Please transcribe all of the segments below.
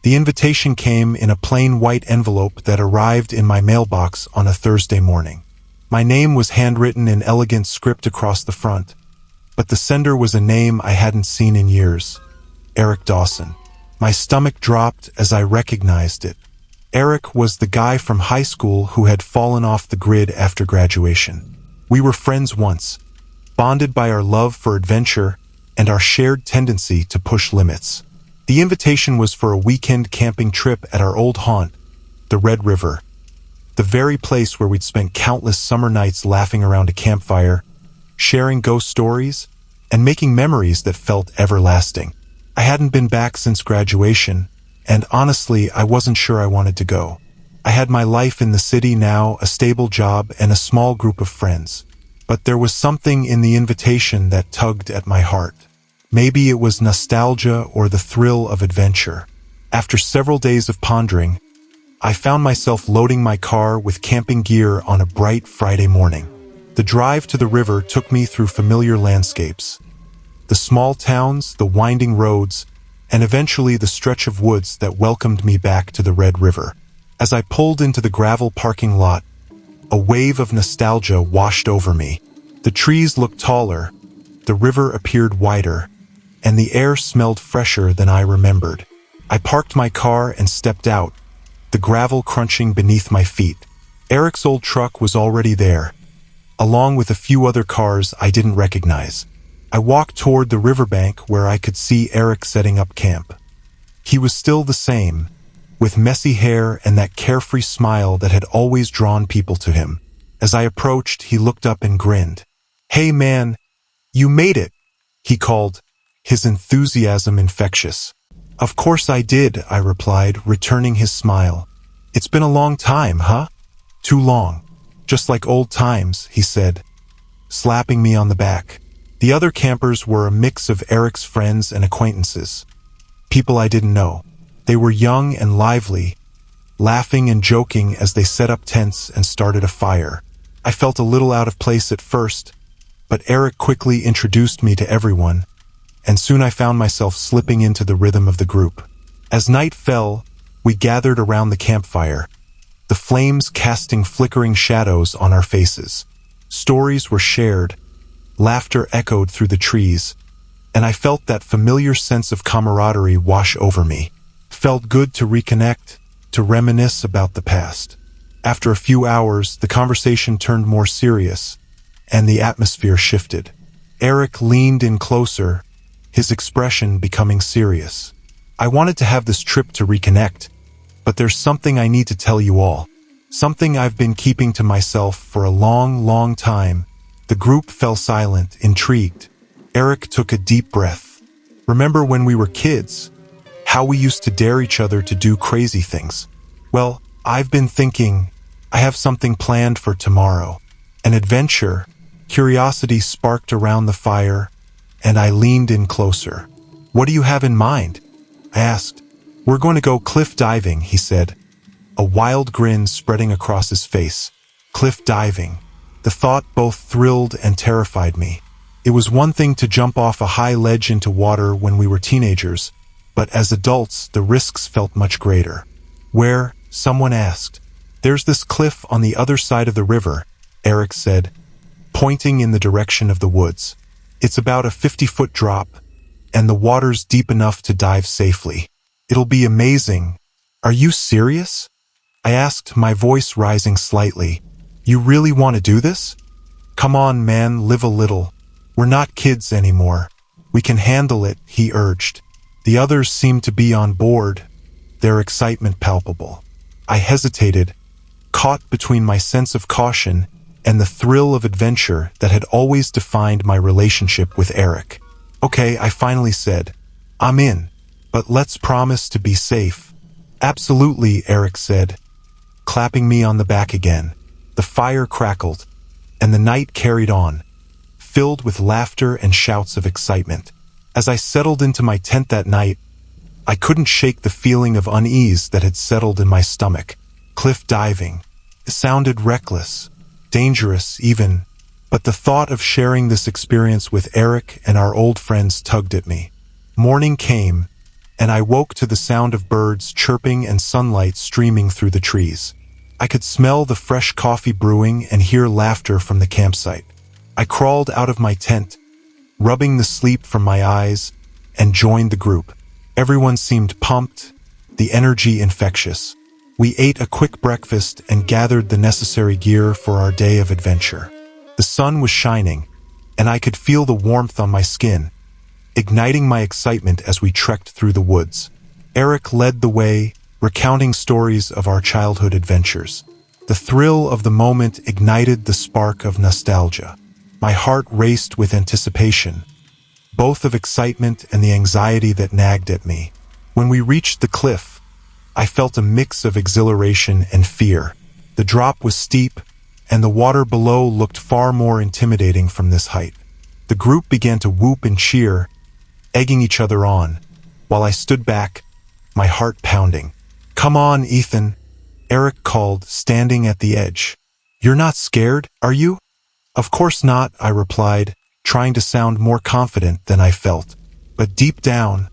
The invitation came in a plain white envelope that arrived in my mailbox on a Thursday morning. My name was handwritten in elegant script across the front, but the sender was a name I hadn't seen in years. Eric Dawson. My stomach dropped as I recognized it. Eric was the guy from high school who had fallen off the grid after graduation. We were friends once, bonded by our love for adventure and our shared tendency to push limits. The invitation was for a weekend camping trip at our old haunt, the Red River, the very place where we'd spent countless summer nights laughing around a campfire, sharing ghost stories, and making memories that felt everlasting. I hadn't been back since graduation, and honestly, I wasn't sure I wanted to go. I had my life in the city now, a stable job, and a small group of friends. But there was something in the invitation that tugged at my heart. Maybe it was nostalgia or the thrill of adventure. After several days of pondering, I found myself loading my car with camping gear on a bright Friday morning. The drive to the river took me through familiar landscapes. The small towns, the winding roads, and eventually the stretch of woods that welcomed me back to the Red River. As I pulled into the gravel parking lot, a wave of nostalgia washed over me. The trees looked taller, the river appeared wider, and the air smelled fresher than I remembered. I parked my car and stepped out, the gravel crunching beneath my feet. Eric's old truck was already there, along with a few other cars I didn't recognize. I walked toward the riverbank where I could see Eric setting up camp. He was still the same, with messy hair and that carefree smile that had always drawn people to him. As I approached, he looked up and grinned. "Hey man, you made it," he called, his enthusiasm infectious. "Of course I did," I replied, returning his smile. "It's been a long time, huh?" "Too long. Just like old times," he said, slapping me on the back. The other campers were a mix of Eric's friends and acquaintances, people I didn't know. They were young and lively, laughing and joking as they set up tents and started a fire. I felt a little out of place at first, but Eric quickly introduced me to everyone, and soon I found myself slipping into the rhythm of the group. As night fell, we gathered around the campfire, the flames casting flickering shadows on our faces. Stories were shared, laughter echoed through the trees, and I felt that familiar sense of camaraderie wash over me. Felt good to reconnect, to reminisce about the past. After a few hours, the conversation turned more serious, and the atmosphere shifted. Eric leaned in closer, his expression becoming serious. "I wanted to have this trip to reconnect, but there's something I need to tell you all. Something I've been keeping to myself for a long, long time." The group fell silent, intrigued. Eric took a deep breath. "Remember when we were kids? How we used to dare each other to do crazy things? Well, I've been thinking, I have something planned for tomorrow. An adventure." Curiosity sparked around the fire, and I leaned in closer. "What do you have in mind?" I asked. "We're going to go cliff diving," he said, a wild grin spreading across his face. Cliff diving. The thought both thrilled and terrified me. It was one thing to jump off a high ledge into water when we were teenagers, but as adults, the risks felt much greater. "Where?" someone asked. "There's this cliff on the other side of the river," Eric said, pointing in the direction of the woods. "It's about a 50-foot drop, and the water's deep enough to dive safely. It'll be amazing." "Are you serious?" I asked, my voice rising slightly. "You really want to do this?" "Come on, man, live a little. We're not kids anymore. We can handle it," he urged. The others seemed to be on board, their excitement palpable. I hesitated, caught between my sense of caution and the thrill of adventure that had always defined my relationship with Eric. "Okay," I finally said. "I'm in, but let's promise to be safe." "Absolutely," Eric said, clapping me on the back again. The fire crackled, and the night carried on, filled with laughter and shouts of excitement. As I settled into my tent that night, I couldn't shake the feeling of unease that had settled in my stomach. Cliff diving. It sounded reckless, dangerous even, but the thought of sharing this experience with Eric and our old friends tugged at me. Morning came, and I woke to the sound of birds chirping and sunlight streaming through the trees. I could smell the fresh coffee brewing and hear laughter from the campsite. I crawled out of my tent, rubbing the sleep from my eyes, and joined the group. Everyone seemed pumped, the energy infectious. We ate a quick breakfast and gathered the necessary gear for our day of adventure. The sun was shining, and I could feel the warmth on my skin, igniting my excitement as we trekked through the woods. Eric led the way, recounting stories of our childhood adventures. The thrill of the moment ignited the spark of nostalgia. My heart raced with anticipation, both of excitement and the anxiety that nagged at me. When we reached the cliff, I felt a mix of exhilaration and fear. The drop was steep, and the water below looked far more intimidating from this height. The group began to whoop and cheer, egging each other on, while I stood back, my heart pounding. "Come on, Ethan," Eric called, standing at the edge. "You're not scared, are you?" "Of course not," I replied, trying to sound more confident than I felt. But deep down,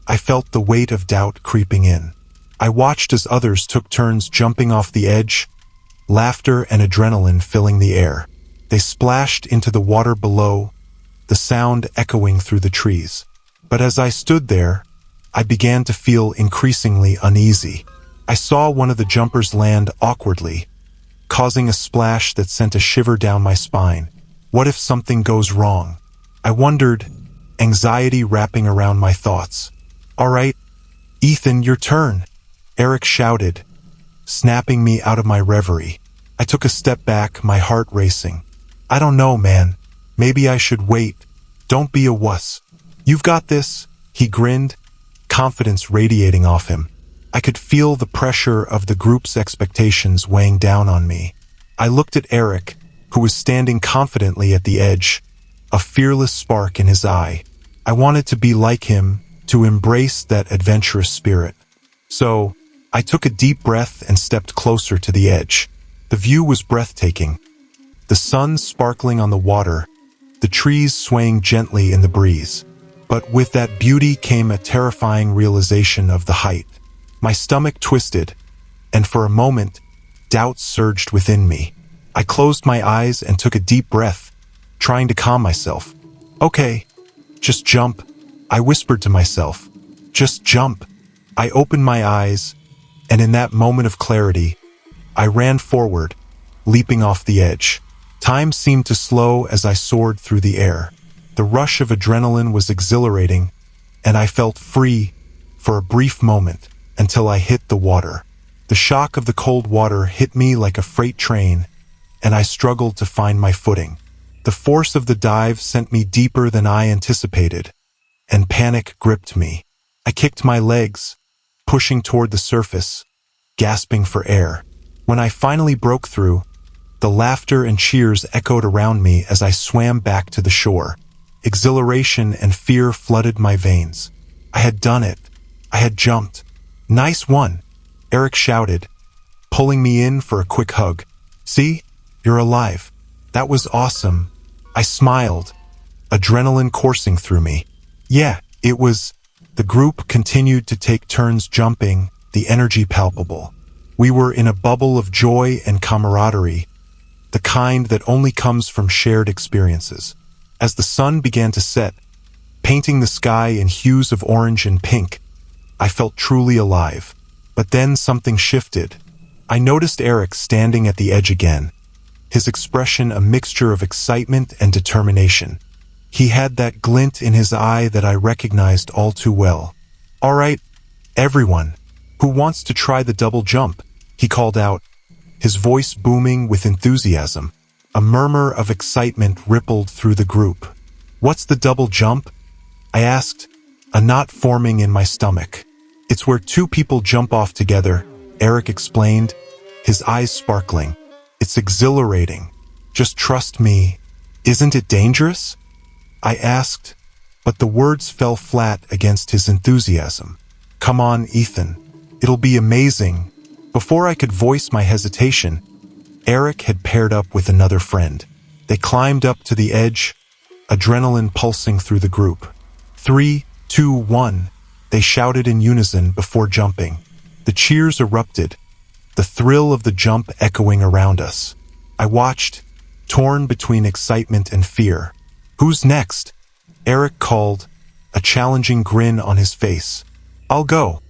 I felt the weight of doubt creeping in. I watched as others took turns jumping off the edge, laughter and adrenaline filling the air. They splashed into the water below, the sound echoing through the trees. But as I stood there, I began to feel increasingly uneasy. I saw one of the jumpers land awkwardly, causing a splash that sent a shiver down my spine. What if something goes wrong? I wondered, anxiety wrapping around my thoughts. "All right, Ethan, your turn," Eric shouted, snapping me out of my reverie. I took a step back, my heart racing. "I don't know, man. Maybe I should wait. Don't be a wuss. You've got this," he grinned, confidence radiating off him. I could feel the pressure of the group's expectations weighing down on me. I looked at Eric, who was standing confidently at the edge, a fearless spark in his eye. I wanted to be like him, to embrace that adventurous spirit. So, I took a deep breath and stepped closer to the edge. The view was breathtaking. The sun sparkling on the water, the trees swaying gently in the breeze. But with that beauty came a terrifying realization of the height. My stomach twisted, and for a moment, doubt surged within me. I closed my eyes and took a deep breath, trying to calm myself. "Okay, just jump," I whispered to myself. "Just jump." I opened my eyes, and in that moment of clarity, I ran forward, leaping off the edge. Time seemed to slow as I soared through the air. The rush of adrenaline was exhilarating, and I felt free for a brief moment until I hit the water. The shock of the cold water hit me like a freight train, and I struggled to find my footing. The force of the dive sent me deeper than I anticipated, and panic gripped me. I kicked my legs, pushing toward the surface, gasping for air. When I finally broke through, the laughter and cheers echoed around me as I swam back to the shore. Exhilaration and fear flooded my veins. I had done it. I had jumped. "Nice one," Eric shouted, pulling me in for a quick hug. "See? You're alive." "That was awesome." I smiled, adrenaline coursing through me. "Yeah, it was." The group continued to take turns jumping, the energy palpable. We were in a bubble of joy and camaraderie, the kind that only comes from shared experiences. As the sun began to set, painting the sky in hues of orange and pink, I felt truly alive. But then something shifted. I noticed Eric standing at the edge again, his expression a mixture of excitement and determination. He had that glint in his eye that I recognized all too well. "All right, everyone, who wants to try the double jump?" he called out, his voice booming with enthusiasm. A murmur of excitement rippled through the group. "What's the double jump?" I asked, a knot forming in my stomach. "It's where two people jump off together," Eric explained, his eyes sparkling. "It's exhilarating. Just trust me." "Isn't it dangerous?" I asked, but the words fell flat against his enthusiasm. "Come on, Ethan. It'll be amazing." Before I could voice my hesitation, Eric had paired up with another friend. They climbed up to the edge, adrenaline pulsing through the group. 3, 2, 1, They shouted in unison before jumping. The cheers erupted, the thrill of the jump echoing around us. I watched, torn between excitement and fear. "Who's next?" Eric called, a challenging grin on his face. "I'll go."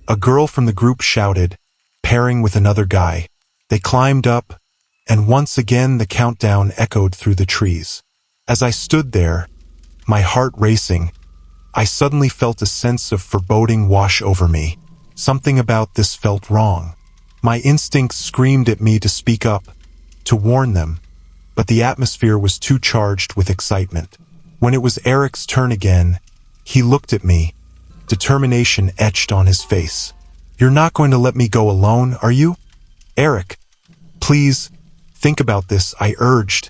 A girl from the group shouted, pairing with another guy. They climbed up, and once again the countdown echoed through the trees. As I stood there, my heart racing, I suddenly felt a sense of foreboding wash over me. Something about this felt wrong. My instincts screamed at me to speak up, to warn them, but the atmosphere was too charged with excitement. When it was Eric's turn again, he looked at me, determination etched on his face. "You're not going to let me go alone, are you?" "Eric, please, think about this," I urged,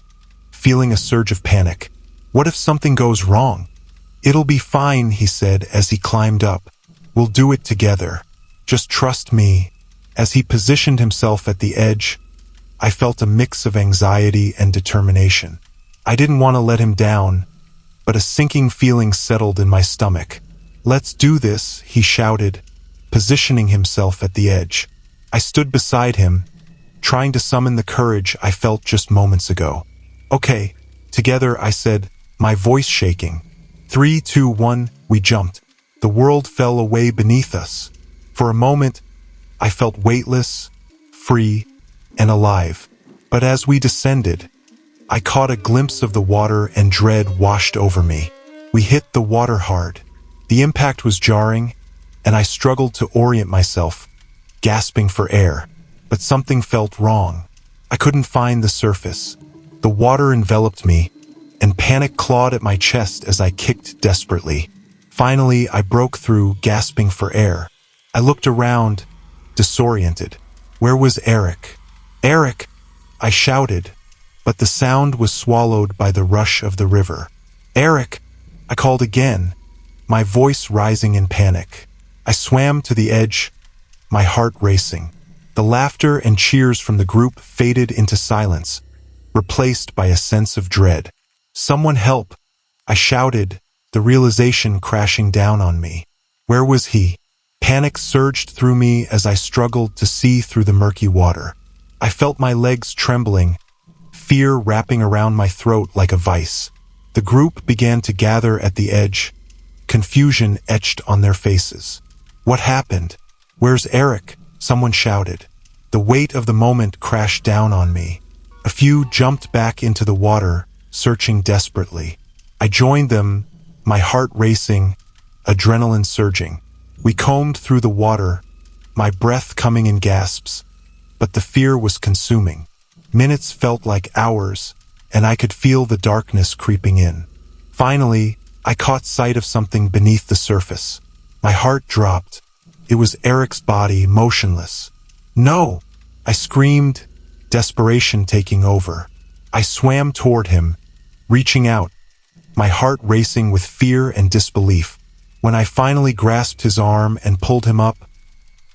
feeling a surge of panic. "What if something goes wrong?" "It'll be fine," he said as he climbed up. "We'll do it together. Just trust me." As he positioned himself at the edge, I felt a mix of anxiety and determination. I didn't want to let him down, but a sinking feeling settled in my stomach. "Let's do this," he shouted, positioning himself at the edge. I stood beside him, trying to summon the courage I felt just moments ago. "Okay, together," I said, my voice shaking. 3, 2, 1, we jumped. The world fell away beneath us. For a moment, I felt weightless, free, and alive. But as we descended, I caught a glimpse of the water and dread washed over me. We hit the water hard. The impact was jarring, and I struggled to orient myself, gasping for air. But something felt wrong. I couldn't find the surface. The water enveloped me, and panic clawed at my chest as I kicked desperately. Finally, I broke through, gasping for air. I looked around, disoriented. Where was Eric? "Eric!" I shouted, but the sound was swallowed by the rush of the river. "Eric!" I called again, my voice rising in panic. I swam to the edge, my heart racing. The laughter and cheers from the group faded into silence, replaced by a sense of dread. "Someone help!" I shouted, the realization crashing down on me. Where was he? Panic surged through me as I struggled to see through the murky water. I felt my legs trembling, fear wrapping around my throat like a vice. The group began to gather at the edge, confusion etched on their faces. "What happened? Where's Eric?" someone shouted. The weight of the moment crashed down on me. A few jumped back into the water, searching desperately. I joined them, my heart racing, adrenaline surging. We combed through the water, my breath coming in gasps, but the fear was consuming. Minutes felt like hours, and I could feel the darkness creeping in. Finally, I caught sight of something beneath the surface. My heart dropped. It was Eric's body, motionless. "No!" I screamed, desperation taking over. I swam toward him, reaching out, my heart racing with fear and disbelief. When I finally grasped his arm and pulled him up,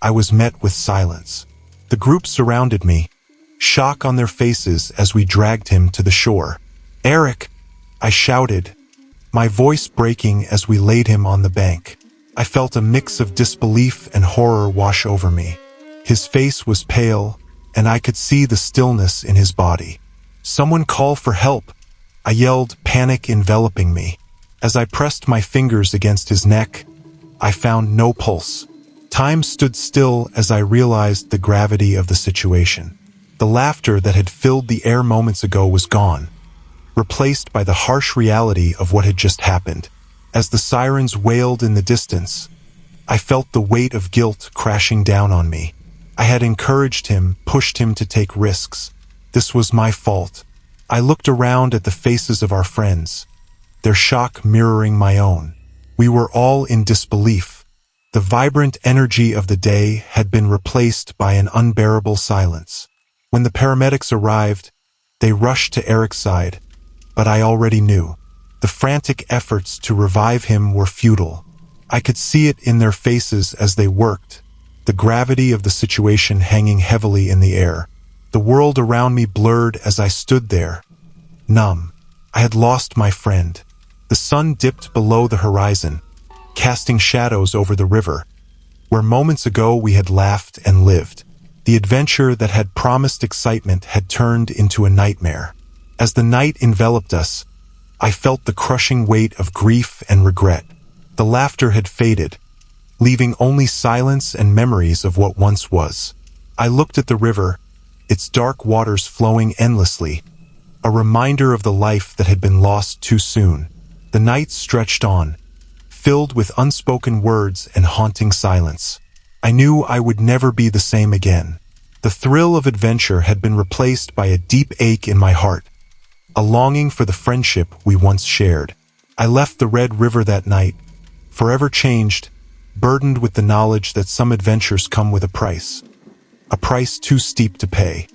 I was met with silence. The group surrounded me, shock on their faces as we dragged him to the shore. "Eric!" I shouted, my voice breaking as we laid him on the bank. I felt a mix of disbelief and horror wash over me. His face was pale, and I could see the stillness in his body. "Someone call for help!" I yelled, panic enveloping me. As I pressed my fingers against his neck, I found no pulse. Time stood still as I realized the gravity of the situation. The laughter that had filled the air moments ago was gone, replaced by the harsh reality of what had just happened. As the sirens wailed in the distance, I felt the weight of guilt crashing down on me. I had encouraged him, pushed him to take risks. This was my fault. I looked around at the faces of our friends, their shock mirroring my own. We were all in disbelief. The vibrant energy of the day had been replaced by an unbearable silence. When the paramedics arrived, they rushed to Eric's side, but I already knew. The frantic efforts to revive him were futile. I could see it in their faces as they worked, the gravity of the situation hanging heavily in the air. The world around me blurred as I stood there, numb. I had lost my friend. The sun dipped below the horizon, casting shadows over the river, where moments ago we had laughed and lived. The adventure that had promised excitement had turned into a nightmare. As the night enveloped us, I felt the crushing weight of grief and regret. The laughter had faded, leaving only silence and memories of what once was. I looked at the river, its dark waters flowing endlessly, a reminder of the life that had been lost too soon. The night stretched on, filled with unspoken words and haunting silence. I knew I would never be the same again. The thrill of adventure had been replaced by a deep ache in my heart, a longing for the friendship we once shared. I left the Red River that night, forever changed, burdened with the knowledge that some adventures come with a price too steep to pay.